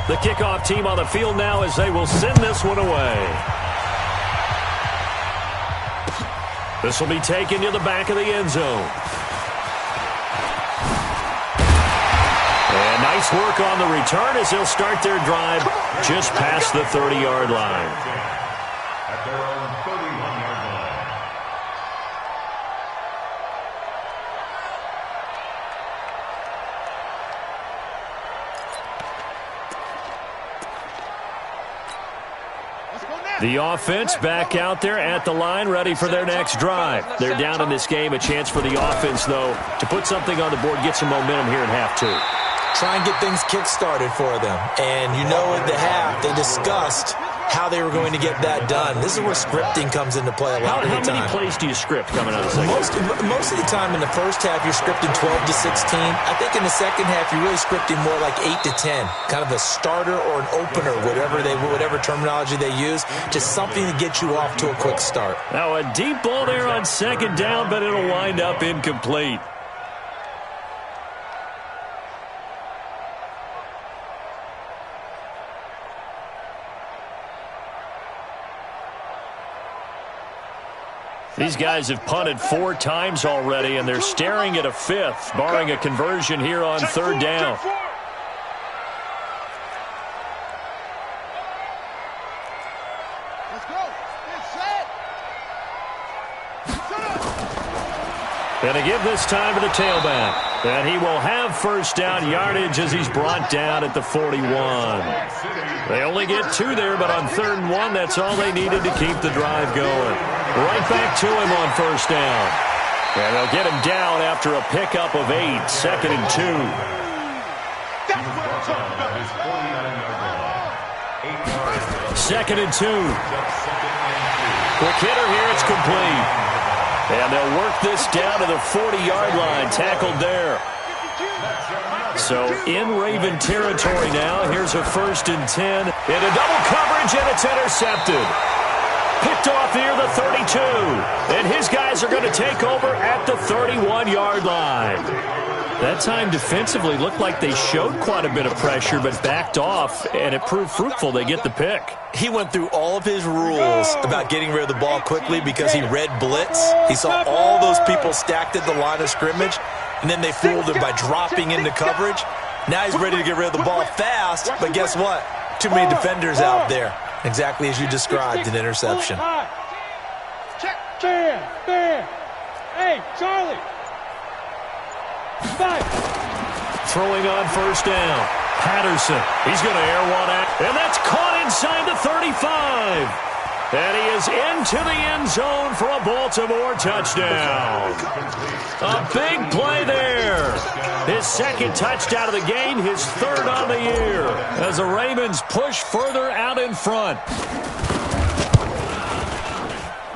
The kickoff team on the field now as they will send this one away. This will be taken to the back of the end zone. And nice work on the return as they'll start their drive just past the 30-yard line. At their own 31-yard line. The offense back out there at the line, ready for their next drive. They're down in this game. A chance for the offense, though, to put something on the board, get some momentum here in half two. Try and get things kick-started for them. And you know at the half, they discussed how they were going to get that done. This is where scripting comes into play a lot of the time. How many plays do you script coming out of the second? Most of the time in the first half, you're scripting 12 to 16. I think in the second half, you're really scripting more like 8 to 10. Kind of a starter or an opener, whatever terminology they use. Just something to get you off to a quick start. Now a deep ball there on second down, but it'll wind up incomplete. These guys have punted 4 times already, and they're staring at a 5th, barring a conversion here on third down. Let's go. Get set. And to give this time to the tailback. And he will have first down yardage as he's brought down at the 41. They only get 2 there, but on 3rd and 1, that's all they needed to keep the drive going. Right back to him on first down. And they'll get him down after a pickup of 8, 2nd and 2. Second and 2. Quick hitter here, it's complete. And they'll work this down to the 40-yard line, tackled there. So in Raven territory now, here's a 1st and 10. Into double coverage, and it's intercepted. Picked off near the 32. And his guys are going to take over at the 31-yard line. That time defensively looked like they showed quite a bit of pressure, but backed off, and it proved fruitful. They get the pick. He went through all of his rules about getting rid of the ball quickly because he read blitz. He saw all those people stacked at the line of scrimmage, and then they fooled him by dropping into coverage. Now he's ready to get rid of the ball fast, but guess what? Too many defenders out there. Exactly as you described, an interception. Check. There. Hey, Charlie. 5. Throwing on first down. Patterson. He's going to air one out. And that's caught inside the 35. And he is into the end zone for a Baltimore touchdown. A big play there. His 2nd touchdown of the game, his 3rd on the year. As the Ravens push further out in front.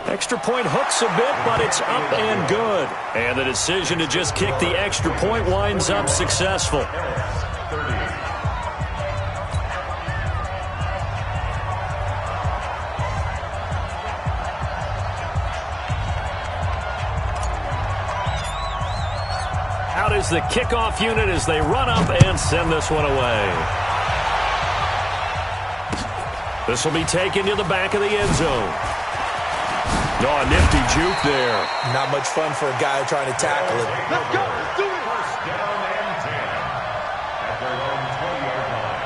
Extra point hooks a bit, but it's up and good. And the decision to just kick the extra point winds up successful. Out is the kickoff unit as they run up and send this one away. This will be taken to the back of the end zone. Oh, a nifty juke there. Not much fun for a guy trying to tackle it. Let's go. Let's do it. First down and 10 at their own 20-yard line.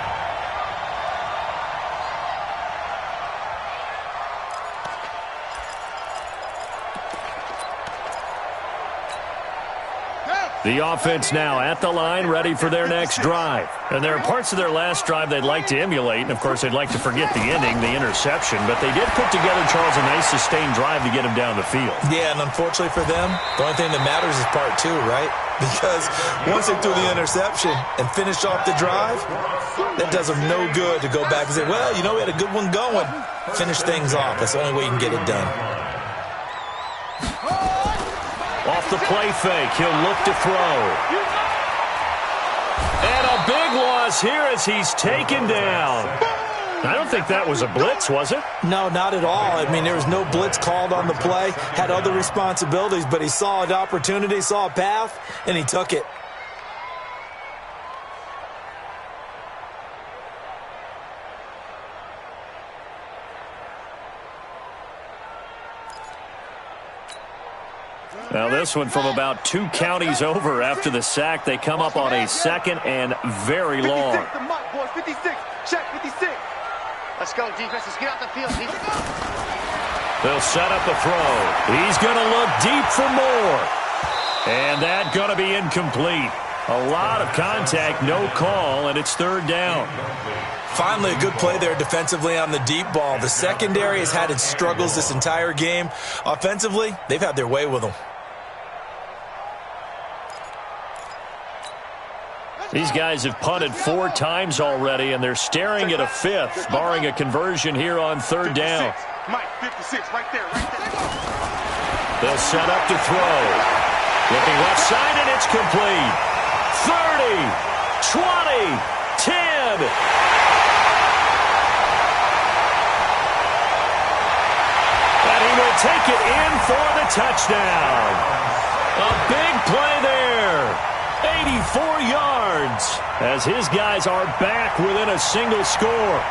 The offense now at the line, ready for their next drive. And there are parts of their last drive they'd like to emulate, and, of course, they'd like to forget the ending, the interception. But they did put together, Charles, a nice sustained drive to get him down the field. Yeah, and unfortunately for them, the only thing that matters is part 2, right? Because once they threw the interception and finished off the drive, that does them no good to go back and say, well, you know, we had a good one going. Finish things off. That's the only way you can get it done. Off the play fake, he'll look to throw. And a big loss here as he's taken down. I don't think that was a blitz, was it? No, not at all. I mean, there was no blitz called on the play. Had other responsibilities, but he saw an opportunity, saw a path, and he took it. Now this one from about 2 counties over after the sack. They come up on a 2nd and very long. 56, the mark, boys. 56. Check, 56. Let's go, defense. Let's get out the field. They'll set up the throw. He's going to look deep for more. And that's going to be incomplete. A lot of contact, no call, and it's 3rd down. Finally, a good play there defensively on the deep ball. The secondary has had its struggles this entire game. Offensively, they've had their way with them. These guys have punted 4 times already, and they're staring at a 5th, barring a conversion here on 3rd down. Mike, 56, right there, right there. They'll set up to throw. Looking left side, and it's complete. 30, 20, 10. And he will take it in for the touchdown. A big play there. 84 yards as his guys are back within a single score.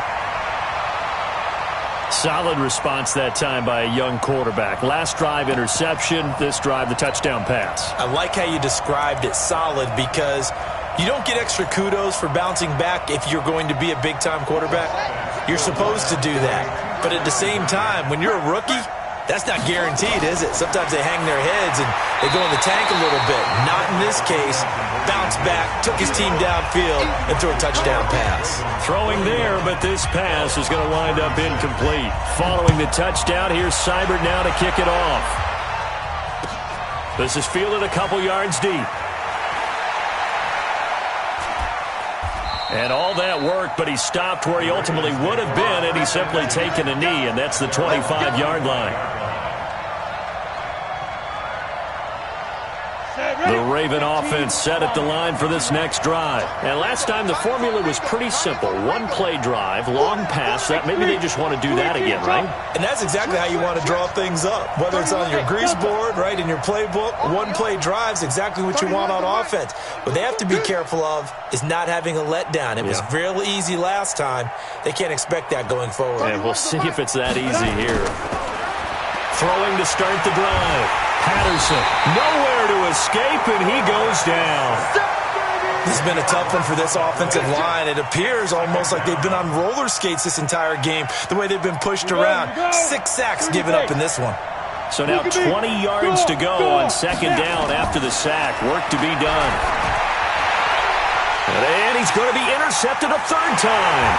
Solid response that time by a young quarterback. Last drive, interception. This drive, the touchdown pass. I like how you described it, solid, because you don't get extra kudos for bouncing back if you're going to be a big-time quarterback. You're supposed to do that. But at the same time, when you're a rookie, that's not guaranteed, is it? Sometimes they hang their heads and they go in the tank a little bit. Not in this case. Bounced back, took his team downfield, and threw a touchdown pass. Throwing there, but this pass is going to wind up incomplete. Following the touchdown, here's Seibert now to kick it off. This is fielded a couple yards deep. And all that work, but he stopped where he ultimately would have been, and he's simply taken a knee, and that's the 25-yard line. The Raven offense set at the line for this next drive. And last time the formula was pretty simple. 1-play drive, long pass. That maybe they just want to do that again, right? And that's exactly how you want to draw things up. Whether it's on your grease board, right, in your playbook, 1-play drive's exactly what you want on offense. What they have to be careful of is not having a letdown. It was real easy last time. They can't expect that going forward. And we'll see if it's that easy here. Throwing to start the drive. Patterson, nowhere to escape, and he goes down. This has been a tough one for this offensive line. It appears almost like they've been on roller skates this entire game, the way they've been pushed around. 6 sacks given up in this one. So now 20 yards to go on 2nd down after the sack. Work to be done. And he's going to be intercepted a 3rd time.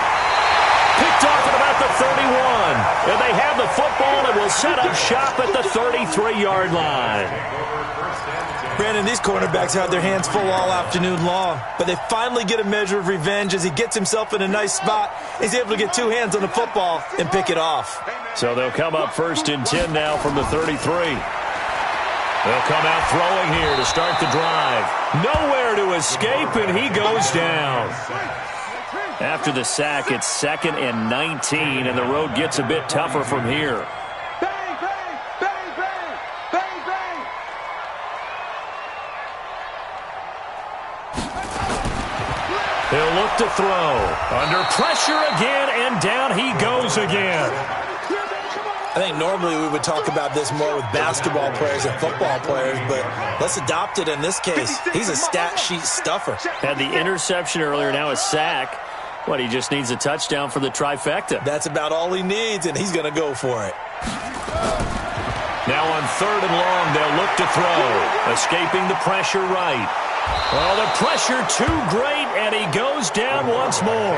Picked off at about the 31. And they have the football and will set up shop at the 33-yard line. Brandon, these cornerbacks had their hands full all afternoon long, but they finally get a measure of revenge as he gets himself in a nice spot. He's able to get 2 hands on the football and pick it off. So they'll come up 1st and 10 now from the 33. They'll come out throwing here to start the drive. Nowhere to escape, and he goes down. After the sack, it's 2nd and 19, and the road gets a bit tougher from here. Bang, bang, bang, bang, bang, bang. He'll look to throw. Under pressure again, and down he goes again. I think normally we would talk about this more with basketball players and football players, but let's adopt it in this case. He's a stat sheet stuffer. Had the interception earlier, now a sack. What, he just needs a touchdown for the trifecta. That's about all he needs, and he's going to go for it. Now on 3rd and long, they'll look to throw. Escaping the pressure right. Well, the pressure too great, and he goes down once more.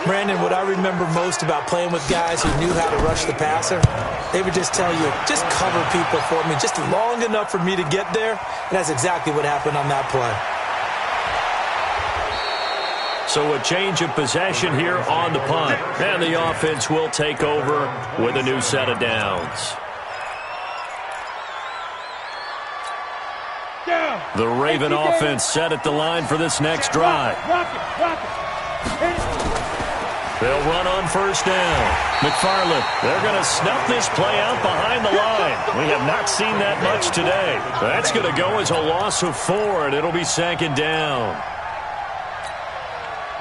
Brandon, what I remember most about playing with guys who knew how to rush the passer, they would just tell you, just cover people for me just long enough for me to get there. And that's exactly what happened on that play. So a change of possession here on the punt. And the offense will take over with a new set of downs. The Raven offense set at the line for this next drive. They'll run on 1st down. McFarland, they're going to snuff this play out behind the line. We have not seen that much today. That's going to go as a loss of 4, and it'll be 2nd down.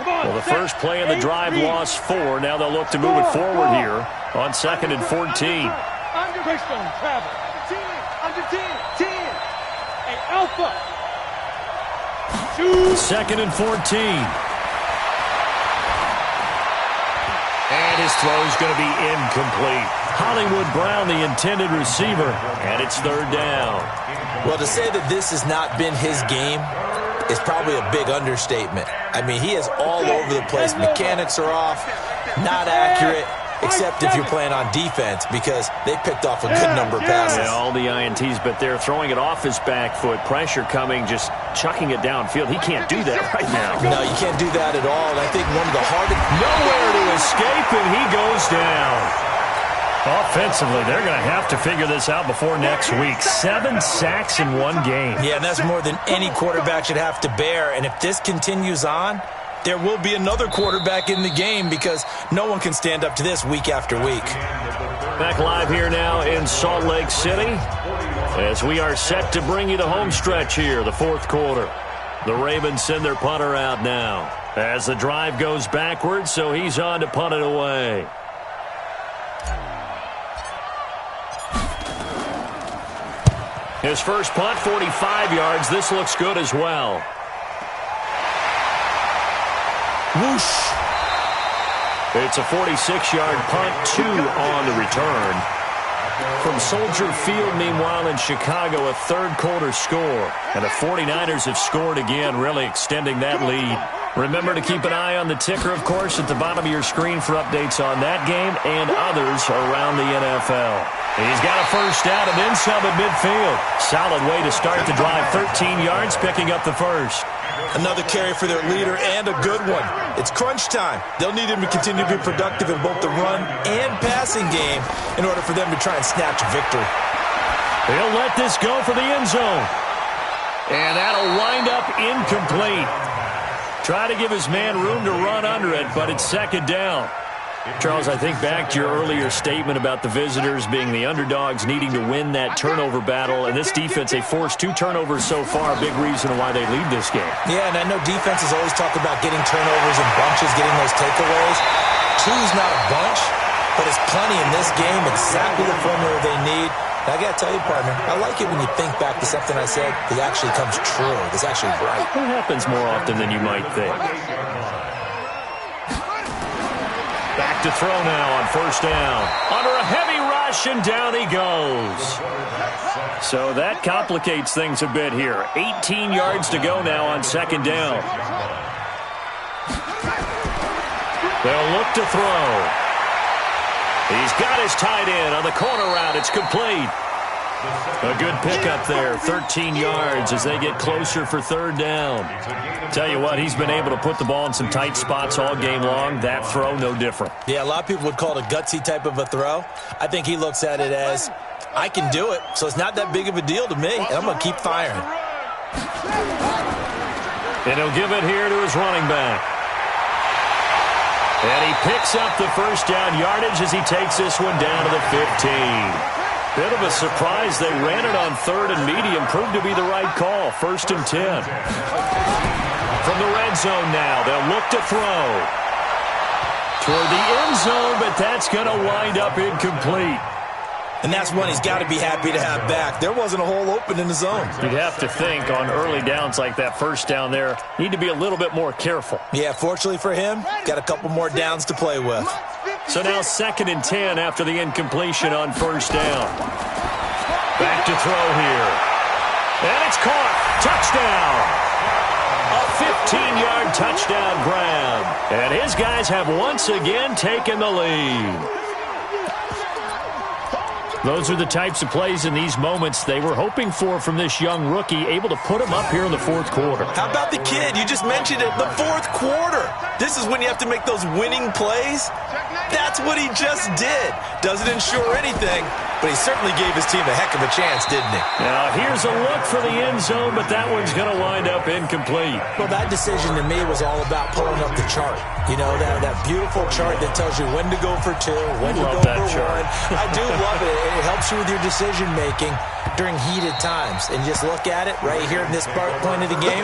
Well, the first play of the drive lost 4. Now they'll look to move it forward here on 2nd and 14. 10. Hey, Alpha. 2nd and 14. And his throw is going to be incomplete. Hollywood Brown, the intended receiver, and it's 3rd down. Well, to say that this has not been his game is probably a big understatement. I mean, he is all over the place. Mechanics are off, not accurate, except if you're playing on defense, because they picked off a good number of passes. Yeah, all the INTs, but they're throwing it off his back foot. Pressure coming, just chucking it downfield. He can't do that right now. No, you can't do that at all. And I think one of the hardest... Nowhere to escape, and he goes down. Offensively, they're going to have to figure this out before next week. 7 sacks in one game. Yeah, and that's more than any quarterback should have to bear. And if this continues on, there will be another quarterback in the game because no one can stand up to this week after week. Back live here now in Salt Lake City as we are set to bring you the home stretch here, the 4th quarter. The Ravens send their punter out now as the drive goes backwards, so he's on to punt it away. His first punt, 45 yards. This looks good as well. Whoosh. It's a 46-yard punt, 2 on the return. From Soldier Field, meanwhile, in Chicago, a 3rd quarter score. And the 49ers have scored again, really extending that lead. Remember to keep an eye on the ticker, of course, at the bottom of your screen for updates on that game and others around the NFL. He's got a first down and then some at midfield. Solid way to start the drive. 13 yards, picking up the first. Another carry for their leader and a good one. It's crunch time. They'll need him to continue to be productive in both the run and passing game in order for them to try and snatch a victory. He'll let this go for the end zone. And that'll wind up incomplete. Try to give his man room to run under it, but it's 2nd down. Charles, I think back to your earlier statement about the visitors being the underdogs needing to win that turnover battle. And this defense, they forced 2 turnovers so far, a big reason why they lead this game. Yeah, and I know defenses always talk about getting turnovers in bunches, getting those takeaways. 2's not a bunch, but it's plenty in this game, exactly the formula they need. I got to tell you, partner, I like it when you think back to something I said that actually comes true. It's actually right. It happens more often than you might think. Back to throw now on first down. Under a heavy rush, and down he goes. So that complicates things a bit here. 18 yards to go now on 2nd down. They'll look to throw. He's got his tight end on the corner route. It's complete. A good pickup there, 13 yards as they get closer for 3rd down. Tell you what, he's been able to put the ball in some tight spots all game long. That throw, no different. Yeah, a lot of people would call it a gutsy type of a throw. I think he looks at it as, I can do it, so it's not that big of a deal to me, and I'm going to keep firing. And he'll give it here to his running back. And he picks up the first down yardage as he takes this one down to the 15. Bit of a surprise. They ran it on 3rd and medium. Proved to be the right call. 1st and 10. From the red zone now, they'll look to throw. Toward the end zone, but that's going to wind up incomplete. And that's one he's got to be happy to have back. There wasn't a hole open in the zone. You'd have to think on early downs like that first down there, need to be a little bit more careful. Yeah, fortunately for him, got a couple more downs to play with. So now 2nd and 10 after the incompletion on first down. Back to throw here. And it's caught. Touchdown. A 15-yard touchdown grab. And his guys have once again taken the lead. Those are the types of plays in these moments they were hoping for from this young rookie, able to put him up here in the 4th quarter. How about the kid? You just mentioned it, the 4th quarter. This is when you have to make those winning plays. That's what he just did. Doesn't ensure anything, but he certainly gave his team a heck of a chance, didn't he? Now, here's a look for the end zone, but that one's going to wind up incomplete. Well, that decision to me was all about pulling up the chart. You know, that beautiful chart that tells you when to go for 2, when to go for 1. I do love it. It helps you with your decision-making during heated times. And just look at it right here in this point of the game.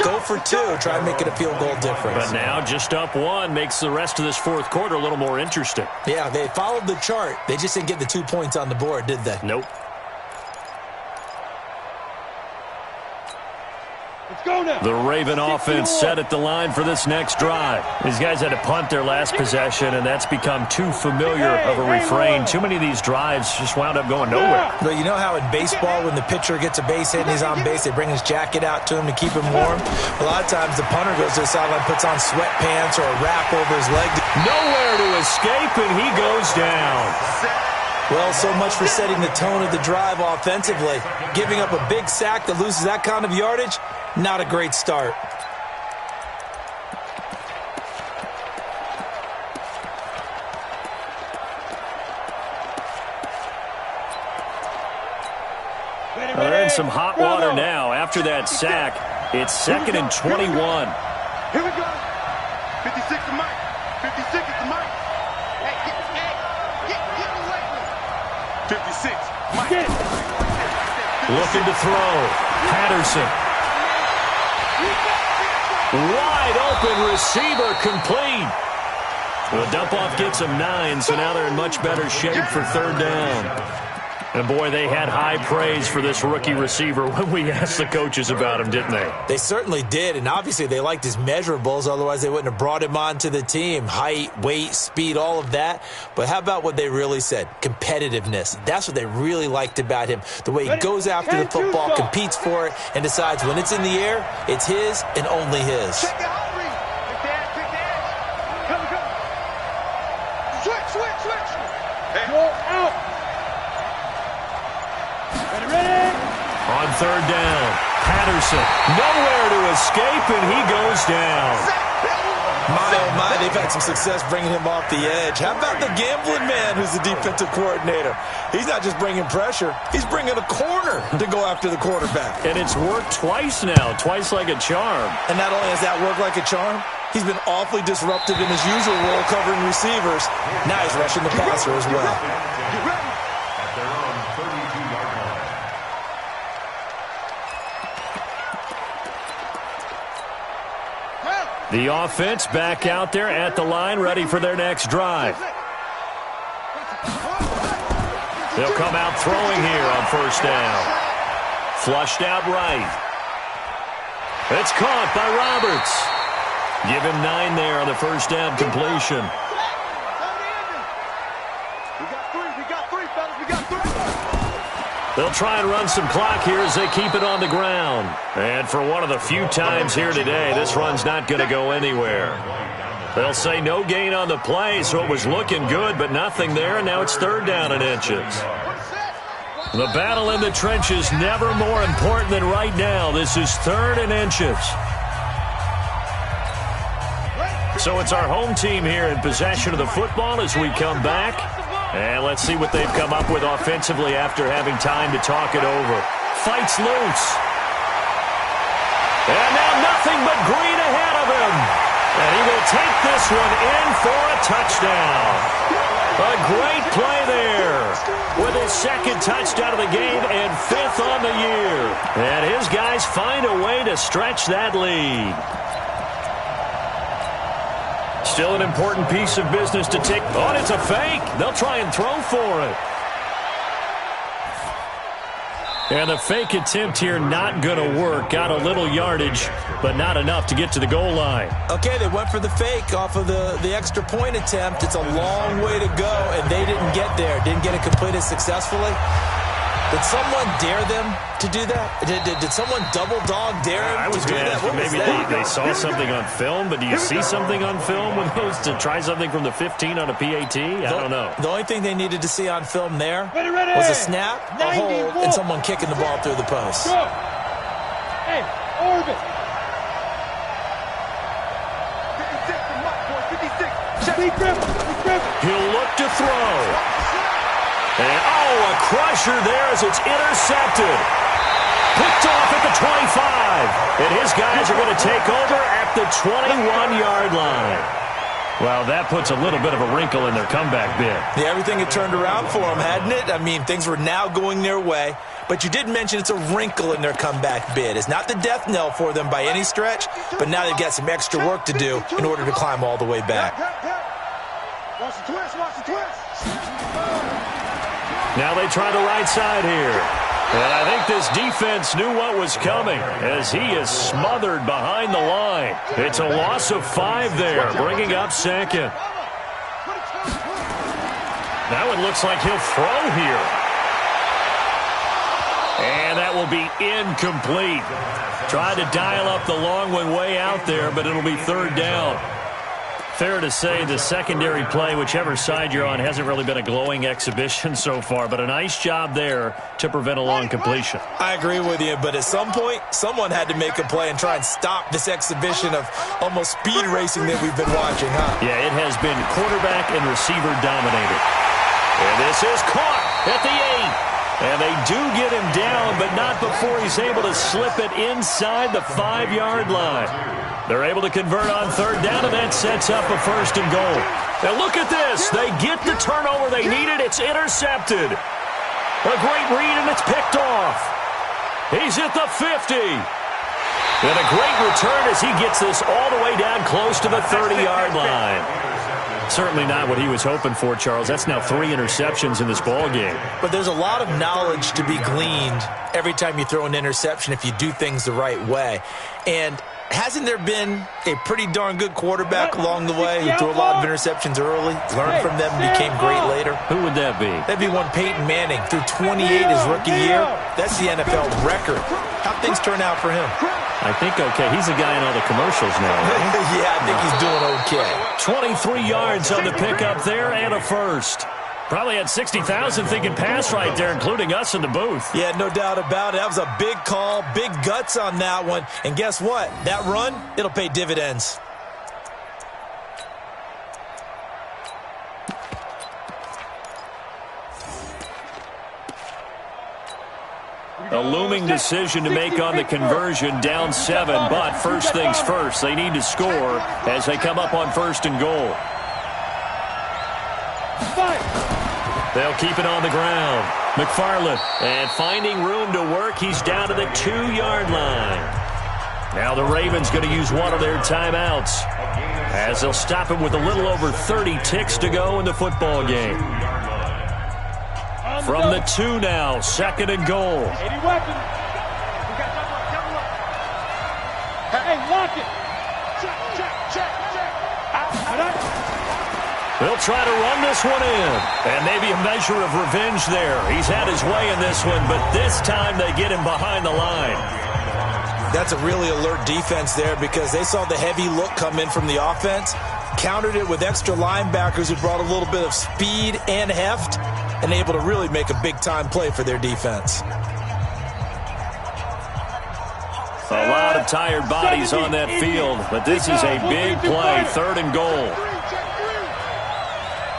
Go for 2. Try and make it a field goal difference. But now just up 1 makes the rest of this 4th quarter a little more interesting. Yeah, they followed the chart. They just didn't get the 2 points on the board, did they? Nope. The Raven offense set at the line for this next drive. These guys had to punt their last possession, and that's become too familiar of a refrain. Too many of these drives just wound up going nowhere. But you know how in baseball, when the pitcher gets a base hit and he's on base, they bring his jacket out to him to keep him warm? A lot of times the punter goes to the sideline, puts on sweatpants or a wrap over his leg. Nowhere to escape, and he goes down. Well, so much for setting the tone of the drive offensively. Giving up a big sack that loses that kind of yardage, not a great start. They're in some hot water now. After that sack, it's 2nd and 21. Here we go. 56 to Mike. 56 to Mike. Hey, get away from 56. Mike. Looking to throw. Patterson. Wide open receiver complete. The dump-off gets them 9, so now they're in much better shape for 3rd down. And, boy, they had high praise for this rookie receiver when we asked the coaches about him, didn't they? They certainly did, and obviously they liked his measurables. Otherwise, they wouldn't have brought him onto the team. Height, weight, speed, all of that. But how about what they really said? Competitiveness. That's what they really liked about him. The way he goes after the football, competes for it, and decides when it's in the air, it's his and only his. Check it out. Big dash. Come. Switch. Hey. Go out. On 3rd down, Patterson, nowhere to escape, and he goes down. My, oh my, they've had some success bringing him off the edge. How about the gambling man who's the defensive coordinator? He's not just bringing pressure, he's bringing a corner to go after the quarterback. And it's worked twice now, twice like a charm. And not only has that worked like a charm, he's been awfully disruptive in his usual role covering receivers. Now he's rushing the passer as well. Get ready. At their own 32-yard line. The offense back out there at the line, ready for their next drive. They'll come out throwing here on 1st down. Flushed out right. It's caught by Roberts. Give him 9 there on the 1st down completion. We got three, fellas. We got 3. They'll try and run some clock here as they keep it on the ground. And for one of the few times here today, this run's not going to go anywhere. They'll say no gain on the play, so it was looking good, but nothing there, and now it's 3rd down and inches. The battle in the trenches never more important than right now. This is 3rd and inches. So it's our home team here in possession of the football as we come back. And let's see what they've come up with offensively after having time to talk it over. Fights loose. And now nothing but green ahead of him. And he will take this one in for a touchdown. A great play there with his 2nd touchdown of the game and 5th on the year. And his guys find a way to stretch that lead. Still an important piece of business to take. Oh, it's a fake. They'll try and throw for it. And the fake attempt here not going to work. Got a little yardage, but not enough to get to the goal line. Okay, they went for the fake off of the extra point attempt. It's a long way to go, and they didn't get there. Didn't get it completed successfully. Did someone dare them to do that? Did someone double dog dare them I was to do going to that? ask you, maybe they saw something on film, but do you see something on film with those to try something from the 15 on a PAT? I don't know. The only thing they needed to see on film there was a snap, a hold, and someone kicking the ball through the post. Go. Hey, orbit. 56 to Mike, boy. 56. He'll look to throw. And, a crusher there as it's intercepted. Picked off at the 25. And his guys are going to take over at the 21-yard line. Well, that puts a little bit of a wrinkle in their comeback bid. Yeah, everything had turned around for them, hadn't it? I mean, things were now going their way. But you did mention it's a wrinkle in their comeback bid. It's not the death knell for them by any stretch, but now they've got some extra work to do in order to climb all the way back. Watch the twist. Now they try the right side here. And I think this defense knew what was coming as he is smothered behind the line. It's a loss of 5 there, bringing up second. Now it looks like he'll throw here. And that will be incomplete. Tried to dial up the long one way out there, but it'll be third down. Fair to say the secondary play, whichever side you're on, hasn't really been a glowing exhibition so far, but a nice job there to prevent a long completion. I agree with you, but at some point, someone had to make a play and try and stop this exhibition of almost speed racing that we've been watching, huh? Yeah, it has been quarterback and receiver dominated. And this is caught at the 8. And they do get him down, but not before he's able to slip it inside the 5-yard line. They're able to convert on third down, and that sets up a first and goal. Now look at this. They get the turnover they needed. It's intercepted. A great read, and it's picked off. He's at the 50. And a great return as he gets this all the way down close to the 30-yard line. Certainly not what he was hoping for, Charles. That's now 3 interceptions in this ball game. But there's a lot of knowledge to be gleaned every time you throw an interception if you do things the right way. And hasn't there been a pretty darn good quarterback along the way who threw a lot of interceptions early, learned from them, and became great later? Who would that be? That'd be one Peyton Manning. Threw 28 his rookie year. That's the NFL record. How'd things turn out for him? I think okay. He's a guy in all the commercials now, right? Yeah, I think he's doing okay. 23 yards on the pickup there and a first. Probably had 60,000 thinking pass right there, including us in the booth. Yeah, no doubt about it. That was a big call, big guts on that one. And guess what? That run, it'll pay dividends. A looming decision to make on the conversion, down 7. But first things first, they need to score as they come up on first and goal. They'll keep it on the ground. McFarland, and finding room to work, he's down to the 2-yard line. Now the Ravens going to use one of their timeouts as they'll stop him with a little over 30 ticks to go in the football game. From the 2 now, second and goal. Hey, lock it. Check. They'll try to run this one in. And maybe a measure of revenge there. He's had his way in this one, but this time they get him behind the line. That's a really alert defense there because they saw the heavy look come in from the offense, countered it with extra linebackers who brought a little bit of speed and heft, and able to really make a big-time play for their defense. A lot of tired bodies on that field, but this is a big play, third and goal.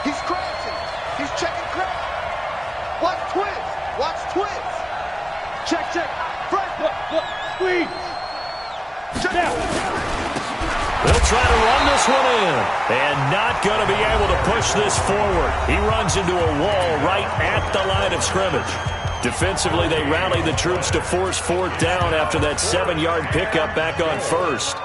He's crashing. He's checking crack. Watch twist. Check. Front. Look. Squeeze. Check out. They'll try to run this one in, and not going to be able to push this forward. He runs into a wall right at the line of scrimmage. Defensively, they rally the troops to force fourth down after that 7-yard pickup back on first.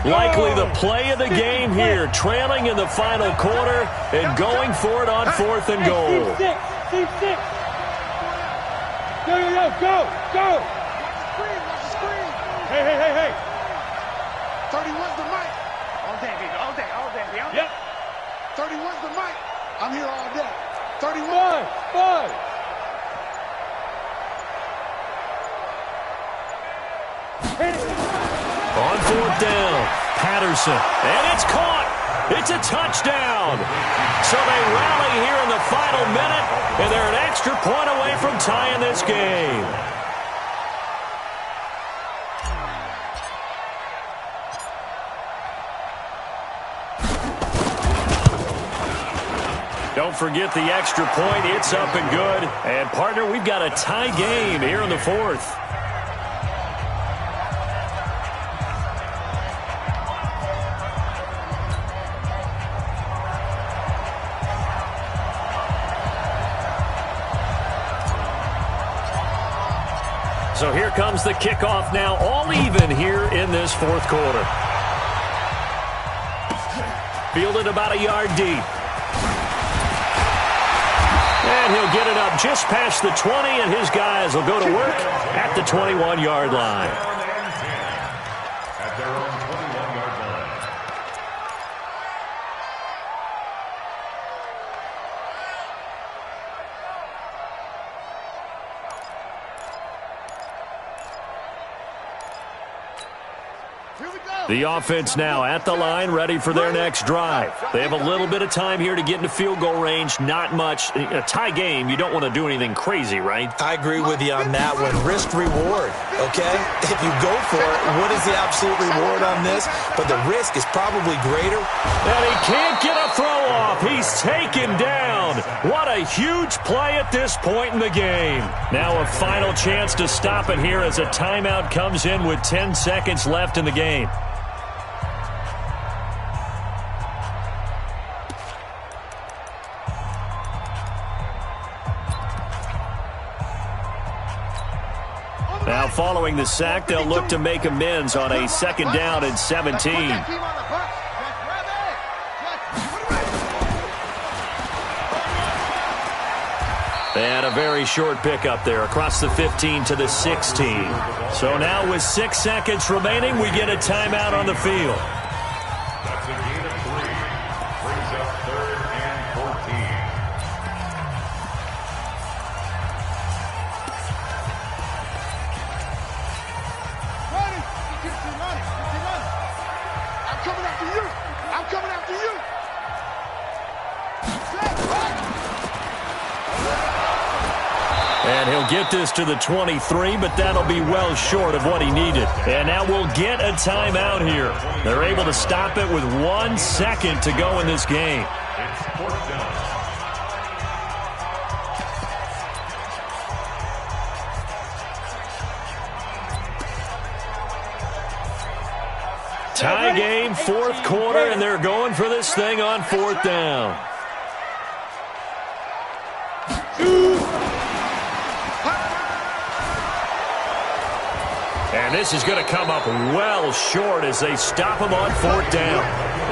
Likely the play of the game here, trailing in the final quarter and going for it on fourth and goal. C6. Go. Watch the screen. Hey. 31's the mic. All day, baby. All day. Yep. 31's the mic. I'm here all day. 31. 5. Hit it. On fourth down, Patterson, and it's caught. It's a touchdown. So they rally here in the final minute, and they're an extra point away from tying this game. Don't forget the extra point. It's up and good. And, partner, we've got a tie game here in the fourth. So here comes the kickoff now, all even here in this fourth quarter. Fielded about a yard deep. And he'll get it up just past the 20, and his guys will go to work at the 21-yard line. At their own 21-yard line. The offense now at the line, ready for their next drive. They have a little bit of time here to get into field goal range, not much. A tie game, you don't want to do anything crazy, right? I agree with you on that one. Risk-reward, okay? If you go for it, what is the absolute reward on this? But the risk is probably greater. And he can't get a throw off. He's taken down. What a huge play at this point in the game. Now a final chance to stop it here as a timeout comes in with 10 seconds left in the game. Now, following the sack, they'll look to make amends on a 2nd down and 17. And a very short pickup there across the 15 to the 16. So now with 6 seconds remaining, we get a timeout on the field. That's a gain of 3. Brings up 3rd and 14. I'm coming after you. I'm coming after you. And he'll get this to the 23, but that'll be well short of what he needed. And now we'll get a timeout here. They're able to stop it with 1 second to go in this game. It's 4th down. Tie game, 4th quarter, and they're going for this thing on 4th down. And this is going to come up well short as they stop him on 4th down.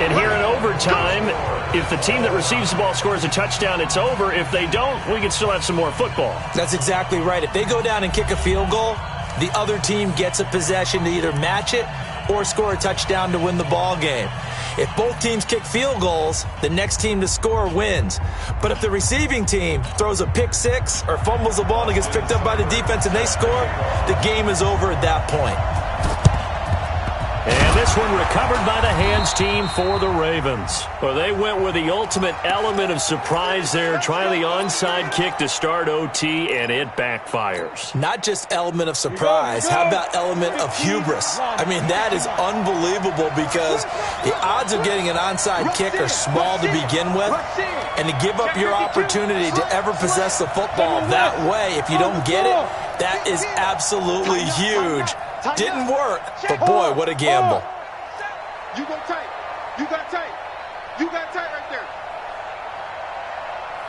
And here in overtime, if the team that receives the ball scores a touchdown, it's over. If they don't, we can still have some more football. That's exactly right. If they go down and kick a field goal, the other team gets a possession to either match it or score a touchdown to win the ball game. If both teams kick field goals, the next team to score wins. But if the receiving team throws a pick six or fumbles the ball and it gets picked up by the defense and they score, the game is over at that point. And this one recovered by the hands team for the Ravens. Well, they went with the ultimate element of surprise there, trying the onside kick to start OT, and it backfires. Not just element of surprise, how about element of hubris? I mean, that is unbelievable because the odds of getting an onside kick are small to begin with, and to give up your opportunity to ever possess the football that way, if you don't get it, that is absolutely huge. Didn't work, but boy, what a gamble. You go tight. You got tight. You got tight right there.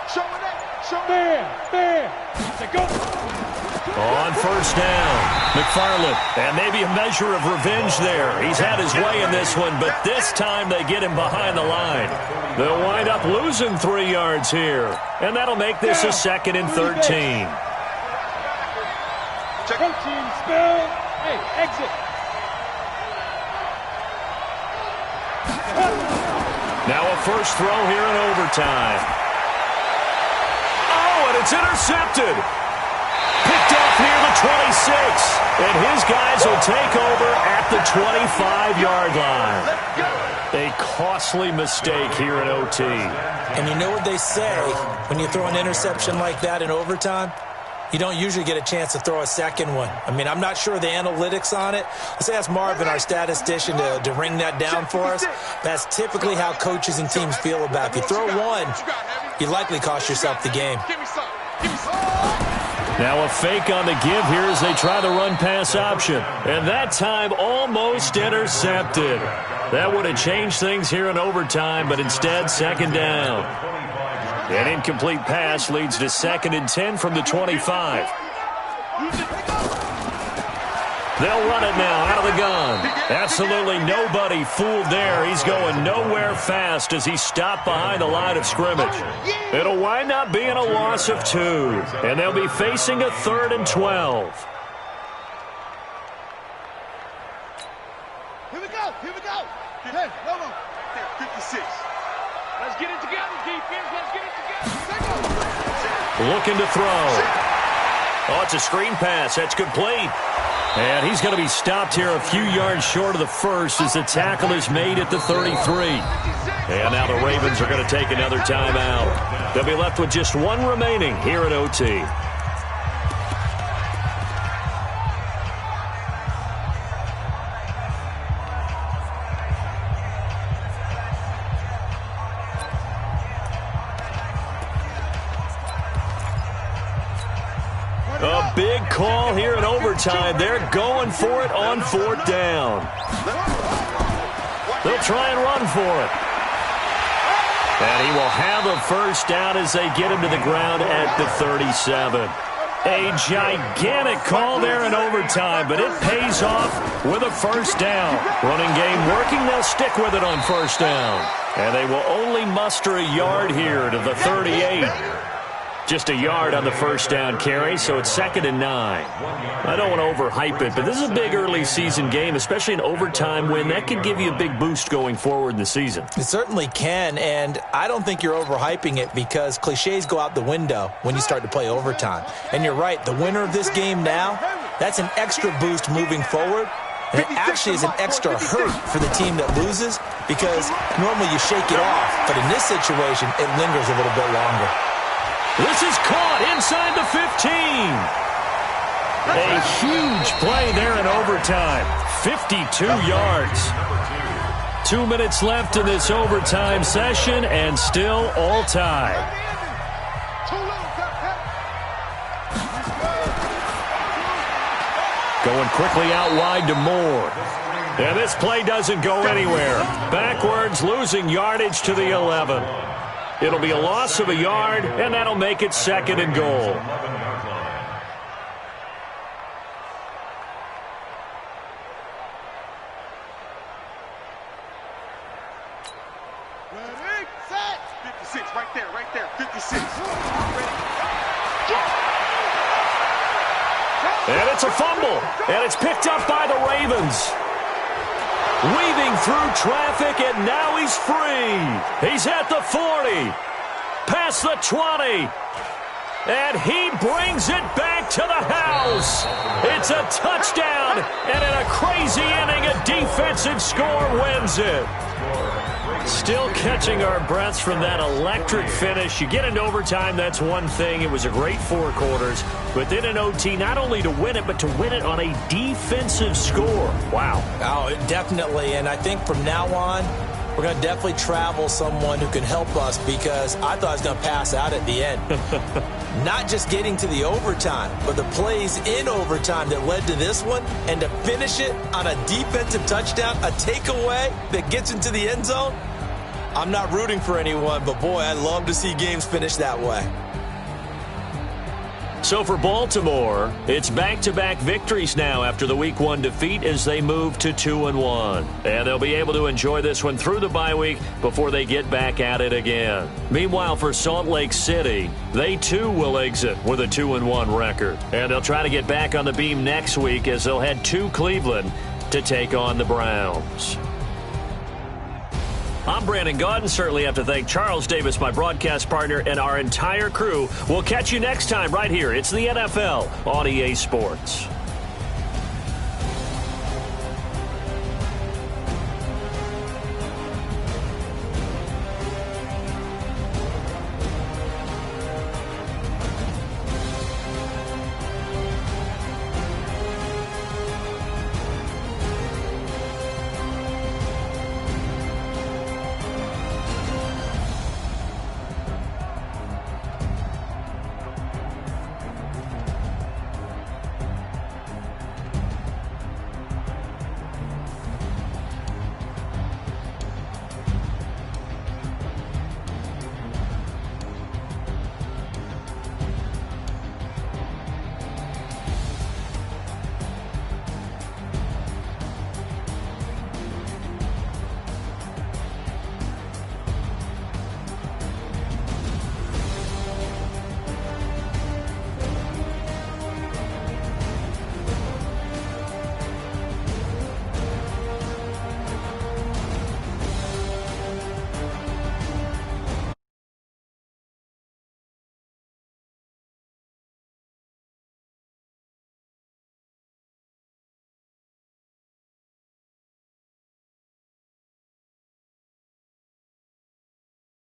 Show it up. Show it. Bam. Go. On 1st down, McFarland. And maybe a measure of revenge there. He's had his way in this one, but this time they get him behind the line. They'll wind up losing 3 yards here. And that'll make this a 2nd and 13. Check. Team spell. Hey, exit. Now a first throw here in overtime. Oh, and it's intercepted. Picked off near the 26. And his guys will take over at the 25-yard line. A costly mistake here in OT. And you know what they say when you throw an interception like that in overtime? You don't usually get a chance to throw a second one. I mean, I'm not sure the analytics on it. Let's ask Marvin, our statistician, to ring that down for us. That's typically how coaches and teams feel about it. If you throw one, you likely cost yourself the game. Now a fake on the give here as they try the run-pass option. And that time almost intercepted. That would have changed things here in overtime, but instead 2nd down. An incomplete pass leads to 2nd and 10 from the 25. They'll run it now out of the gun. Absolutely nobody fooled there. He's going nowhere fast as he's stopped behind the line of scrimmage. It'll wind up being a loss of 2, and they'll be facing a 3rd and 12. Here we go. Hey, come on. 56. Let's get it together, defense. Let's get it together. Looking to throw. Oh, it's a screen pass. That's complete. And he's going to be stopped here a few yards short of the first as the tackle is made at the 33. And now the Ravens are going to take another timeout. They'll be left with just 1 remaining here at OT. A big call here in overtime. They're going for it on 4th down. They'll try and run for it. And he will have a first down as they get him to the ground at the 37. A gigantic call there in overtime, but it pays off with a first down. Running game working, they'll stick with it on first down. And they will only muster a yard here to the 38. Just a yard on the first down carry, so it's 2nd and 9. I don't want to overhype it, but this is a big early season game, especially an overtime win. That could give you a big boost going forward in the season. It certainly can, and I don't think you're overhyping it because cliches go out the window when you start to play overtime. And you're right, the winner of this game now, that's an extra boost moving forward. And it actually is an extra hurt for the team that loses because normally you shake it off, but in this situation, it lingers a little bit longer. This is caught inside the 15. A huge play there in overtime. 52 yards. 2 minutes left in this overtime session and still all tied. Going quickly out wide to Moore. And this play doesn't go anywhere. Backwards, losing yardage to the 11. It'll be a loss of a yard, and that'll make it 2nd and goal. Ready, set. 56, right there, 56. And it's a fumble, and it's picked up by the Ravens. Weaving through traffic, and now he's free. He's at the 40, past the 20, and he brings it back to the house. It's a touchdown, and in a crazy inning, a defensive score wins it. Still catching our breaths from that electric finish. You get into overtime, that's one thing. It was a great 4 quarters. But then in OT, not only to win it, but to win it on a defensive score. Wow. Oh, definitely. And I think from now on, we're going to definitely travel someone who can help us because I thought I was going to pass out at the end. Not just getting to the overtime, but the plays in overtime that led to this one. And to finish it on a defensive touchdown, a takeaway that gets into the end zone. I'm not rooting for anyone, but boy, I love to see games finish that way. So for Baltimore, it's back-to-back victories now after the Week 1 defeat as they move to 2-1. And they'll be able to enjoy this one through the bye week before they get back at it again. Meanwhile, for Salt Lake City, they too will exit with a 2-1 record. And they'll try to get back on the beam next week as they'll head to Cleveland to take on the Browns. I'm Brandon Gaudin. Certainly have to thank Charles Davis, my broadcast partner, and our entire crew. We'll catch you next time right here. It's the NFL on EA Sports.